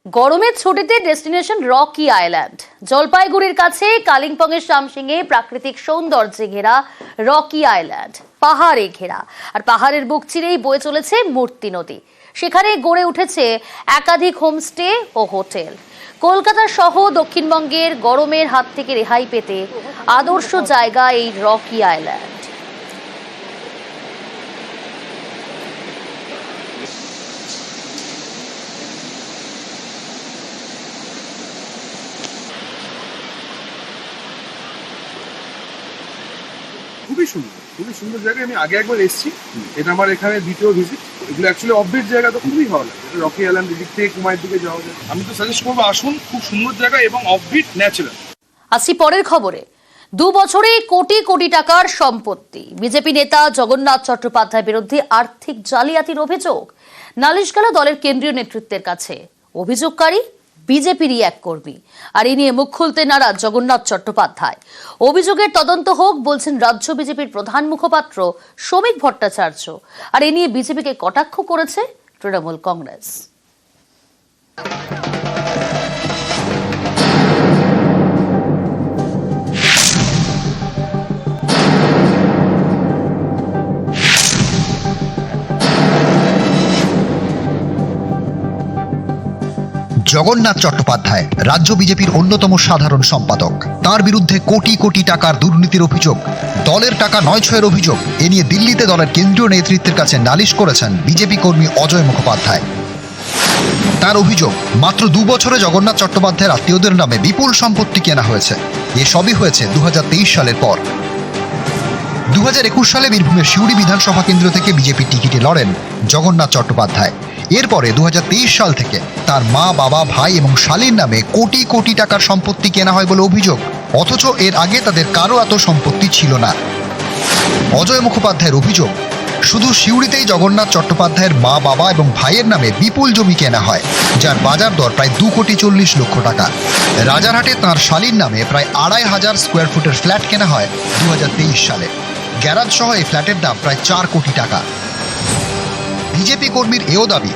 গরমের ছুটিতে destination Rocky island. জলপাইগুড়ির কাছে কালিম্পংয়ের শামসিংয়ে প্রাকৃতিক সৌন্দর্যে ঘেরা রকি আইল্যান্ড পাহাড়ে ঘেরা, আর পাহাড়ের বুক চিরেই বয়ে চলেছে মূর্তি নদী। সেখানে গড়ে উঠেছে একাধিক হোমস্টে ও হোটেল। কলকাতা সহ দক্ষিণবঙ্গের গরমের হাত থেকে রেহাই পেতে আদর্শ জায়গা এই রকি আইল্যান্ড। খুবই সুন্দর জায়গা। আমি আগে একবার এসেছি, এটা আমার এখানে দ্বিতীয় ভিজিট। এগুলো অ্যাকচুয়ালি অফবিট জায়গা, তো খুবই ভালো লাগে। রকি আইল্যান্ড দিক থেকে কুমায়ের দিকে যাওয়া যায়। আমি তো সাজেস্ট করবো আসুন, খুব সুন্দর জায়গা এবং অফবিট ন্যাচারাল। আসি পরের খবরে। 2 বছরে কোটি কোটি টাকার সম্পত্তি। বিজেপি নেতা জগন্নাথ চট্টোপাধ্যায়ের বিরুদ্ধে আর্থিক জালিয়াতির অভিযোগ। নালিশ গেল দলের কেন্দ্রীয় নেতৃত্বের কাছে। অভিযোগকারী বিজেপিরই এক কর্মী, আর এই নিয়ে মুখ খুলতে নারাজ জগন্নাথ চট্টোপাধ্যায়। অভিযোগের তদন্ত হোক বলছেন রাজ্য বিজেপির প্রধান মুখপাত্র শ্রমিক ভট্টাচার্য, আর এই নিয়ে বিজেপিকে কটাক্ষ করেছে তৃণমূল কংগ্রেস। জগন্নাথ চট্টোপাধ্যায় রাজ্য বিজেপির অন্যতম সাধারণ সম্পাদক। তার বিরুদ্ধে কোটি কোটি টাকার দুর্নীতির অভিযোগ, দলের টাকা 9-6-এর অভিযোগ। এ নিয়ে দিল্লিতে দলের কেন্দ্রীয় নেতৃত্বের কাছে নালিশ করেছেন বিজেপি কর্মী অজয় মুখোপাধ্যায়। তার অভিযোগ, মাত্র 2 বছরে জগন্নাথ চট্টোপাধ্যায়ের আত্মীয়দের নামে বিপুল সম্পত্তি কেনা হয়েছে। এসবই হয়েছে 2023 সালের পর। 2021 সালে বীরভূমের সিউড়ি বিধানসভা কেন্দ্র থেকে বিজেপির টিকিটে লড়েন জগন্নাথ চট্টোপাধ্যায়। এরপরে 2023 সাল থেকে তার মা, বাবা, ভাই এবং শালীর নামে কোটি কোটি টাকার সম্পত্তি কেনা হয় বলে অভিযোগ। অথচ এর আগে তাদের কারো এত সম্পত্তি ছিল না। অজয় মুখোপাধ্যায়ের অভিযোগ, শুধু সিউড়িতেই জগন্নাথ চট্টোপাধ্যায়ের মা, বাবা এবং ভাইয়ের নামে বিপুল জমি কেনা হয়, যার বাজার দর প্রায় 2,40,00,000 টাকা। রাজারহাটে তাঁর শালীর নামে প্রায় 2,500 স্কোয়ার ফুটের ফ্ল্যাট কেনা হয় 2023 সালে। গ্যারাজ সহ এই ফ্ল্যাটের দাম প্রায় 4 কোটি টাকা। বিজেপি কর্মীর এও দাবি,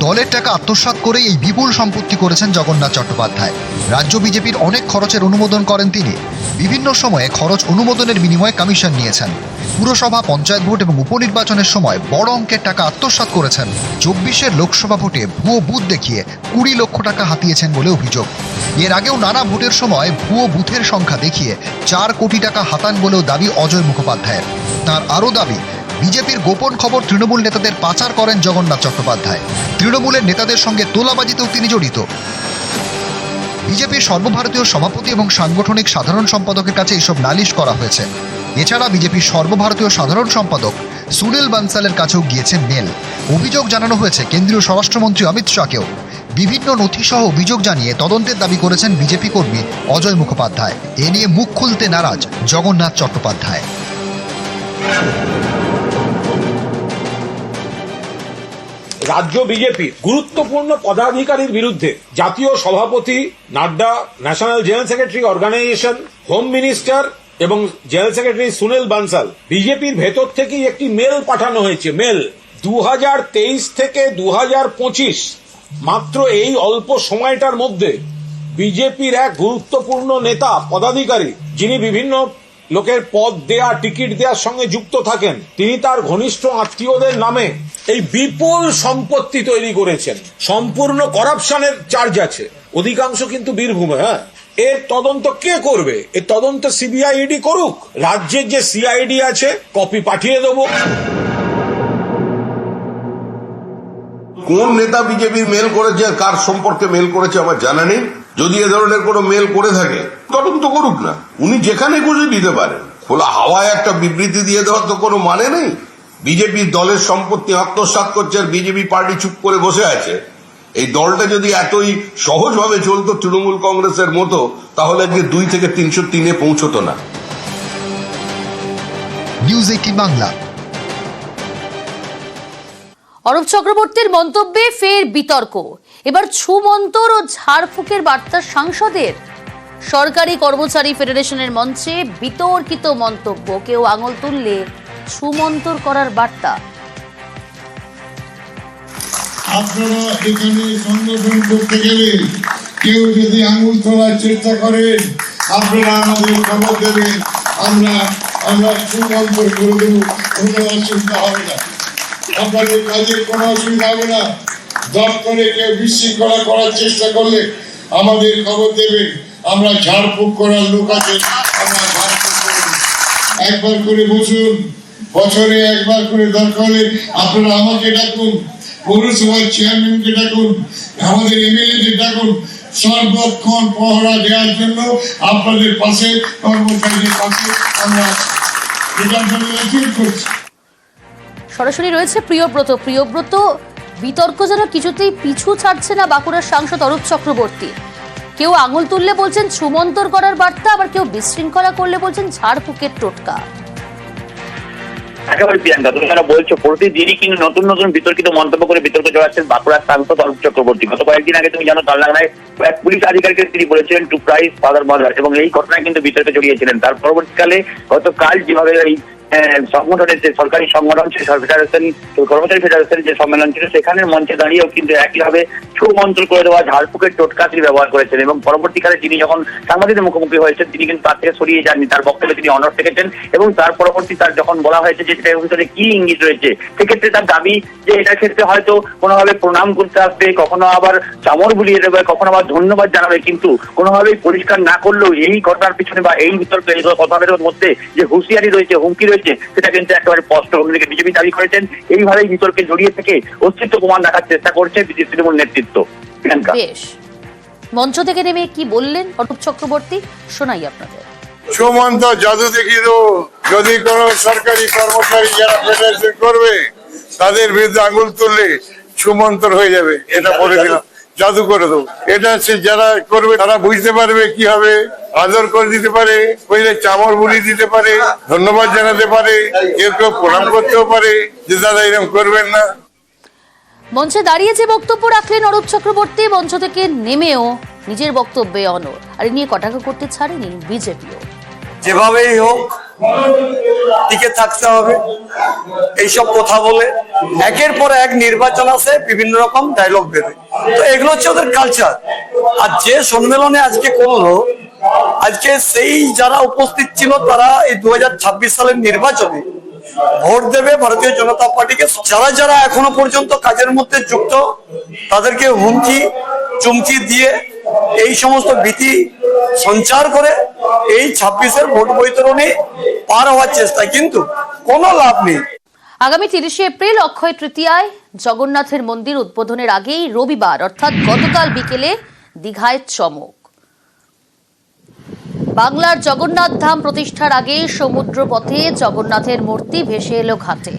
দলের টাকা আত্মসাৎ করে এই বিপুল সম্পত্তি করেছেন জগন্নাথ চট্টোপাধ্যায়। রাজ্য বিজেপির অনেক খরচের অনুমোদন করেন তিনি। বিভিন্ন সময়ে খরচ অনুমোদনের বিনিময়ে কমিশন নিয়েছেন। পুরসভা, পঞ্চায়েত ভোট এবং উপনির্বাচনের সময় বড় অঙ্কের টাকা আত্মসাৎ করেছেন। 24-এর লোকসভা ভোটে ভুয়ো বুথ দেখিয়ে 20 লক্ষ টাকা হাতিয়েছেন বলে অভিযোগ। এর আগেও নানা ভোটের সময় ভুয়ো বুথের সংখ্যা দেখিয়ে 4 কোটি টাকা হাতান বলেও দাবি অজয় মুখোপাধ্যায়ের। তার আরও দাবি, বিজেপির গোপন খবর তৃণমূল নেতাদের পাচার করেন জগন্নাথ চট্টোপাধ্যায়। তৃণমূলের নেতাদের সঙ্গে তোলাবাজিতেও তিনি জড়িত। বিজেপির সর্বভারতীয় সভাপতি এবং সাংগঠনিক সাধারণ সম্পাদকের কাছে এসব নালিশ করা হয়েছে। এছাড়া বিজেপির সর্বভারতীয় সাধারণ সম্পাদক সুনীল বানসালের কাছেও গিয়েছে মেল। অভিযোগ জানানো হয়েছে কেন্দ্রীয় স্বরাষ্ট্রমন্ত্রী অমিত শাহকেও। বিভিন্ন নথিসহ অভিযোগ জানিয়ে তদন্তের দাবি করেছেন বিজেপি কর্মী অজয় মুখোপাধ্যায়। এ নিয়ে মুখ খুলতে নারাজ জগন্নাথ চট্টোপাধ্যায়। রাজ্য বিজেপির গুরুত্বপূর্ণ পদাধিকারীর বিরুদ্ধে জাতীয় সভাপতি Nadda, national general secretary organisation, home minister এবং জেনারেল সেক্রেটারি সুনীল বানসাল, বিজেপির ভেতর থেকেই একটি মেল পাঠানো হয়েছে। মেল 2023 থেকে 2025 মাত্র এই অল্প সময়টার মধ্যে বিজেপির এক গুরুত্বপূর্ণ নেতা, পদাধিকারী, যিনি বিভিন্ন লোকের পদ দেয়া, টিকিট দেওয়ার সঙ্গে যুক্ত থাকেন, তিনি তার ঘনিষ্ঠ আত্মীয়দের নামে এই বিপুল সম্পত্তি তৈরি করেছেন। সম্পূর্ণ করাপশনের চার্জ আছে, অধিকাংশ কিন্তু বীরভূমে। এর তদন্ত কে করবে? এর তদন্ত সিবিআই, ইডি করুক। রাজ্যের যে সিআইডি আছে, কপি পাঠিয়ে দেবো। কোন নেতা বিজেপির মেল করেছে আর কার সম্পর্কে মেল করেছে আমার জানা নেই। যদি এ ধরনের কোনো মেল করে থাকে তদন্ত করুক না, উনি যেখানে খুশি দিতে পারেন। খোলা হাওয়ায় একটা বিবৃতি দিয়ে দেওয়ার তো কোনো মানে নেই। বিজেপির দলের সম্পত্তি আত্মসাৎ করছে আর বিজেপি পার্টি চুপ করে বসে আছে। এই দলটা যদি এতই সহজভাবে চলতো তৃণমূল কংগ্রেসের মতো, তাহলে আজকে 2 থেকে 303-এ পৌঁছতো না। নিউজ 18 বাংলা। অরূপ চক্রবর্তীর মন্তব্যে ফের বিতর্ক। এবার ছুমন্তর ও ঝাড়ফুঁকের বার্তা সাংসদের। সরকারি কর্মচারী ফেডারেশনের মঞ্চে বিতর্কিত মন্তব্য। কেউ আঙুল তুললে ছুমন্তর করার বার্তা। আপনারা এখানে সংগঠন করতে গেলে কেউ যদি আঙুল তোলার চেষ্টা করেন আপনারা আমাদের খবর দেবেন, আমরা সুমন্ত্র করে দেবো, কোনো অসুবিধা হবে না, আপনাদের কাজের কোনো অসুবিধা হবে না। দপ্তরে কেউ বিশৃঙ্খলা করার চেষ্টা করলে আমাদের খবর দেবেন, আমরা ঝাড়ফুঁক করার লোক আছে, আমরা ঝাড়ফুঁক করব। একবার করে বসুন, বছরে একবার করে দরকার হলে আপনারা আমাকে ডাকুন, পৌরসভার চেয়ারম্যানকে ডাকুন, আমাদের এমএলএদের ডাকুন, সর্বক্ষণ পহরা দেওয়ার জন্য আপনাদের পাশে, কর্মচারীদের পাশে আমরা এটার জন্য অ্যাপিল করছি। সরাসরি রয়েছে প্রিয়ব্রত বিতর্ক যেন কিছুতেই পিছু ছাড়ছে না বাঁকুড়ার সাংসদ অরূপ চক্রবর্তী। কেউ আঙুল তুললে বলছেন সুমন্তর করার বার্তা, আবার কেউ বিশৃঙ্খলা করলে বলছেন ঝাড়ফুঁকের টোটকা। একেবারে প্রিয়াঙ্কা, তুমি যারা বলছো প্রতিদিনই কিন্তু নতুন নতুন বিতর্কিত মন্তব্য করে বিতর্ক জড়াচ্ছেন বাঁকুড়ার সাংসদ অরূপ চক্রবর্তী। গত কয়েকদিন আগে তুমি জানো তালডাংরায় এক পুলিশ আধিকারিকের তিনি বলেছিলেন টু প্রাইস ফাদার মাদার, এবং এই ঘটনায় কিন্তু বিতর্কে জড়িয়েছিলেন। তার পরবর্তীকালে গতকাল যেভাবে এই সংগঠনের যে সরকারি সংগঠন ছিল, ফেডারেশন কর্মচারী ফেডারেশনের যে সম্মেলন ছিল, সেখানের মঞ্চে দাঁড়িয়েও কিন্তু একইভাবে সুমন্ত্র করে দেওয়া ঝাড়ফুঁকের টোটকা তিনি ব্যবহার করেছেন, এবং পরবর্তীকালে তিনি যখন সাংবাদিকদের মুখোমুখি হয়েছেন তিনি কিন্তু তার থেকে সরিয়ে যাননি, তার বক্তব্যে তিনি অনড় থেকেছেন। এবং তার পরবর্তী তার যখন বলা হয়েছে যে সেটার ভিতরে কি ইঙ্গিত রয়েছে, সেক্ষেত্রে তার দাবি যে এটার ক্ষেত্রে হয়তো কোনোভাবে প্রণাম করতে আসবে, কখনো আবার চামড় বুলিয়ে দেবে, কখনো আবার ধন্যবাদ জানাবে, কিন্তু কোনোভাবেই পরিষ্কার না করলেও এই ঘটনার পিছনে বা এই বিতর্ক এই কথাটার মধ্যে যে হুঁশিয়ারি রয়েছে, হুমকি রয়েছে, সেটা কিন্তু একেবারে স্পষ্ট। অন্যদিকে বিজেপি দাবি করেছেন এইভাবেই বিতর্কে জড়িয়ে থেকে অস্তিত্ব প্রমাণ রাখার চেষ্টা করছে বিজেপি তৃণমূল নেতৃত্ব। বেশ, মঞ্চ থেকে নেমে কি বললেন অরূপ চক্রবর্তী শোনাই আপনাদের। সুমন্ত জাদু দেখিয়ে দেবো, যদি কোন সরকারি কর্মচারী যারা ফেডারেশন করবে তাদের বিরুদ্ধে আঙুল তুললে সুমন্তর হয়ে যাবে, এটা বলে দিলাম, জাদু করে দেবো। এটা সে যারা করবে তারা বুঝতে পারবে কি হবে, আদর করে দিতে পারে, কইলে চামড় বুলি দিতে পারে, ধন্যবাদ জানাতে পারে, কেউ কেউ প্রণাম করতেও পারে যে দাদা এরকম করবেন না। মঞ্চে দাঁড়িয়ে যে বক্তব্য রাখলেন অরূপ চক্রবর্তী, মঞ্চ থেকে নেমেও নিজের বক্তব্যে অনড়, আর নিয়ে কটাক্ষ করতে ছাড়েনি বিজেপিও। যেভাবেই হোক টিকে থাকতে হবে, এইসব কথা বলে একের পর এক নির্বাচন আসে, বিভিন্ন রকম ডায়লগ বেরোয়, তো এগুলো হচ্ছে ওদের কালচার। আর যে সম্মেলনে আজকে করলো, আজকে সেই যারা উপস্থিত ছিল তারা এই 2026 সালের নির্বাচনে ভোট দেবে ভারতীয় জনতা পার্টিকে। যারা যারা এখনো পর্যন্ত কাজের মধ্যে যুক্ত তাদেরকে হুমকি চুমকি দিয়ে এই সমস্ত ভীতি সঞ্চার করে এই 26-এর ভোট বৈতরণী পার হওয়ার চেষ্টা, কিন্তু কোনো লাভ নেই। আগামী 30শে এপ্রিল অক্ষয় তৃতীয়ায় জগন্নাথের মন্দির উদ্বোধনের আগেই রবিবার অর্থাৎ গতকাল বিকেলে দীঘায় চমক। বাংলার জগন্নাথ ধাম প্রতিষ্ঠার আগে সমুদ্র পথে জগন্নাথের মূর্তি ভেসে এলো ঘাটে।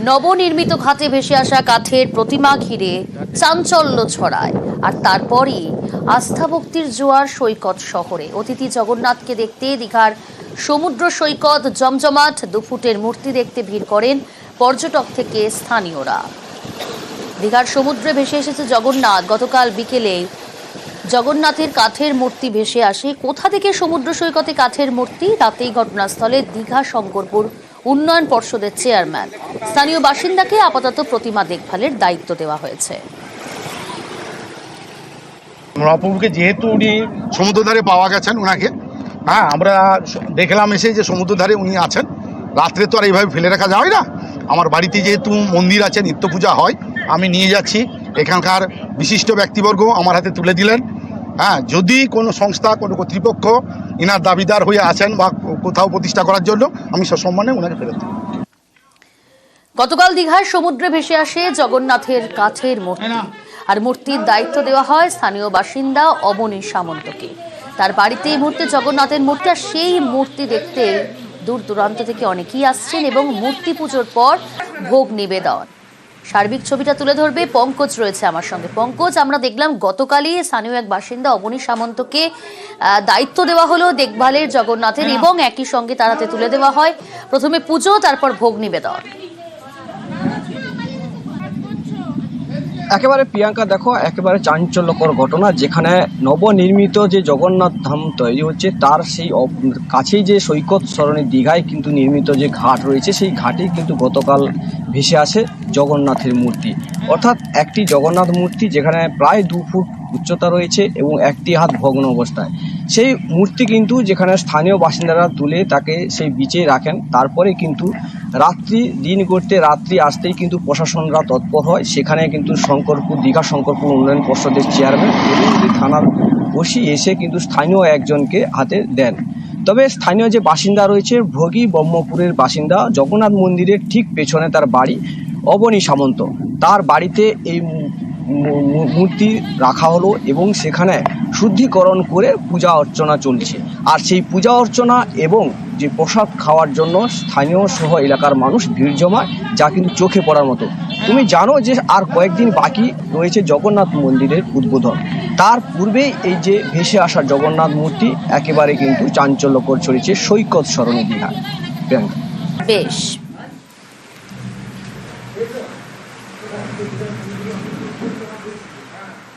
নবনির্মিত ঘাটে ভেসে আসা কাঠের প্রতিমা ঘিরে চাঞ্চল্য ছড়ায়, আর তারপরই আস্থা ভক্তির জোয়ার সৈকত শহরে। অতিথি জগন্নাথকে দেখতে দীঘার সমুদ্র সৈকত জমজমাট, 2 ফুটের মূর্তি দেখতে ভিড় করেন পর্যটক থেকে স্থানীয়রা। দীঘার সমুদ্রে ভেসে এসেছে জগন্নাথ। গতকাল বিকেলে জগন্নাথের কাঠের মূর্তি ভেসে আসে। কোথা থেকে সমুদ্র সৈকতে কাঠের মূর্তি? রাতেই ঘটনাস্থলে দীঘা শঙ্করপুর উন্নয়ন পর্ষদের চেয়ারম্যান। স্থানীয় বাসিন্দাকে আপাতত প্রতিমা দেখভালের দায়িত্ব দেওয়া হয়েছে। মহাপ্রভুকে যেহেতু উনি সমুদ্র ধারে পাওয়া গেছেন, ওনাকে আমরা দেখলাম এসে যে সমুদ্র ধারে উনি আছেন। রাত্রে তো আর এইভাবে ফেলে রাখা যায় না। আমার বাড়িতে যেহেতু মন্দির আছে, নিত্য পূজা হয়, আমি নিয়ে যাচ্ছি। এখানকার বিশিষ্ট ব্যক্তিবর্গ আমার হাতে তুলে দিলেন। যদি কোনো সংস্থা, কোনো কর্তৃপক্ষ ইনার দাবিদার হয়ে আছেন বা কোথাও প্রতিষ্ঠা করার জন্য, আমি সসম্মানে ওনাকে ফেরত দেব। গতকাল দীঘার সমুদ্রে ভেসে আসে জগন্নাথের কাঠের মূর্তি, আর মূর্তির দায়িত্ব দেওয়া হয় স্থানীয় বাসিন্দা অবনী সামন্তকে। তার বাড়িতে এই মুহূর্তে জগন্নাথের মূর্তি, আর সেই মূর্তি দেখতে দূর দূরান্ত থেকে অনেকেই আসছেন এবং মূর্তি পুজোর পর ভোগ নিবেদন। সার্বিক ছবিটা তুলে ধরবে পঙ্কজ, রয়েছে আমার সঙ্গে। পঙ্কজ, আমরা দেখলাম গতকালই স্থানীয় এক বাসিন্দা অবনী সামন্তকে দায়িত্ব দেওয়া হলো দেখভালের জগন্নাথের, এবং একই সঙ্গে তার হাতে তুলে দেওয়া হয় প্রথমে পুজো, তারপর ভোগ নিবেদন। একেবারে প্রিয়াঙ্কা দেখো, একেবারে চাঞ্চল্যকর ঘটনা, যেখানে নবনির্মিত যে জগন্নাথ ধাম তৈরি হচ্ছে তার সেই কাছেই যে সৈকত সরণি দীঘায় কিন্তু নির্মিত যে ঘাট রয়েছে, সেই ঘাটেই কিন্তু গতকাল ভেসে আসে জগন্নাথের মূর্তি। অর্থাৎ একটি জগন্নাথ মূর্তি যেখানে প্রায় 2 ফুট উচ্চতা রয়েছে এবং একটি হাত ভগ্ন অবস্থায়। সেই মূর্তি কিন্তু যেখানে স্থানীয় বাসিন্দারা তুলে তাকে সেই বিচে রাখেন, তারপরে কিন্তু দিন গড়তে রাত্রি আসতেই কিন্তু প্রশাসনরা তৎপর হয়। সেখানে কিন্তু দীঘা শঙ্করপুর উন্নয়ন পর্ষদের চেয়ারম্যান এবং থানার ওসি এসে কিন্তু স্থানীয় একজনকে হাতে দেন। তবে স্থানীয় যে বাসিন্দা রয়েছে, ভোগী ব্রহ্মপুরের বাসিন্দা, জগন্নাথ মন্দিরের ঠিক পেছনে তার বাড়ি, অবনী সামন্ত, তার বাড়িতে এই মূর্তি রাখা হলো এবং সেখানে শুদ্ধিকরণ করে পূজা অর্চনা চলছে। আর সেই পূজা অর্চনা এবং যে প্রসাদ খাওয়ার জন্য স্থানীয় সহ এলাকার মানুষ ভিড় জমায়, যা কিন্তু চোখে পড়ার মতো। তুমি জানো যে আর কয়েকদিন বাকি রয়েছে জগন্নাথ মন্দিরের উদ্বোধন, তার পূর্বেই এই যে ভেসে আসা জগন্নাথ মূর্তি একেবারে কিন্তু চাঞ্চল্যকর চলেছে সৈকত সরণি দীঘা। বেশ।